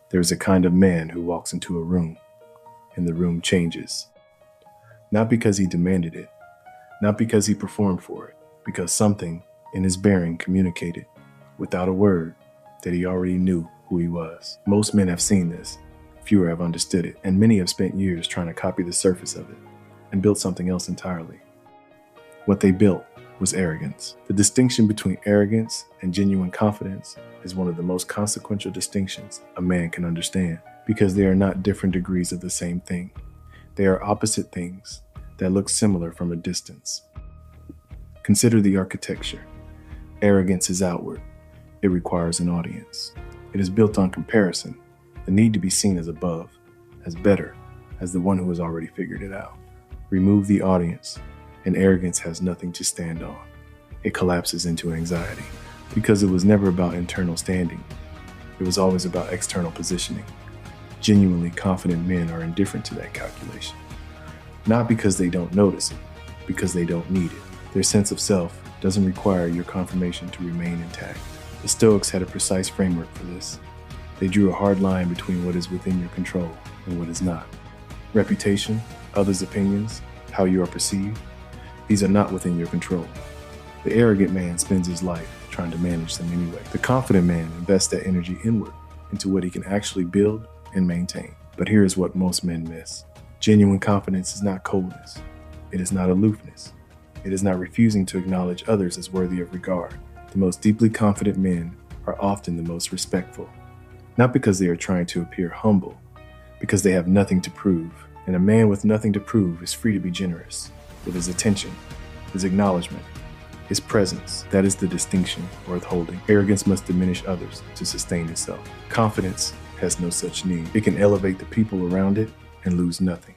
There is a kind of man who walks into a room, and the room changes. Not because he demanded it, not because he performed for it, because something in his bearing communicated, without a word, that he already knew who he was. Most men have seen this, fewer have understood it, and many have spent years trying to copy the surface of it and built something else entirely. What they built was arrogance. The distinction between arrogance and genuine confidence is one of the most consequential distinctions a man can understand, because they are not different degrees of the same thing. They are opposite things that look similar from a distance. Consider the architecture. Arrogance is outward. It requires an audience. It is built on comparison, the need to be seen as above, as better, as the one who has already figured it out. Remove the audience, and arrogance has nothing to stand on. It collapses into anxiety, because it was never about internal standing. It was always about external positioning. Genuinely confident men are indifferent to that calculation. Not because they don't notice it, because they don't need it. Their sense of self doesn't require your confirmation to remain intact. The Stoics had a precise framework for this. They drew a hard line between what is within your control and what is not. Reputation, others' opinions, how you are perceived, these are not within your control. The arrogant man spends his life trying to manage them anyway. The confident man invests that energy inward into what he can actually build and maintain. But here is what most men miss. Genuine confidence is not coldness. It is not aloofness. It is not refusing to acknowledge others as worthy of regard. The most deeply confident men are often the most respectful. Not because they are trying to appear humble, because they have nothing to prove. And a man with nothing to prove is free to be generous with his attention, his acknowledgement, his presence. That is the distinction worth holding. Arrogance must diminish others to sustain itself. Confidence has no such need. It can elevate the people around it and lose nothing.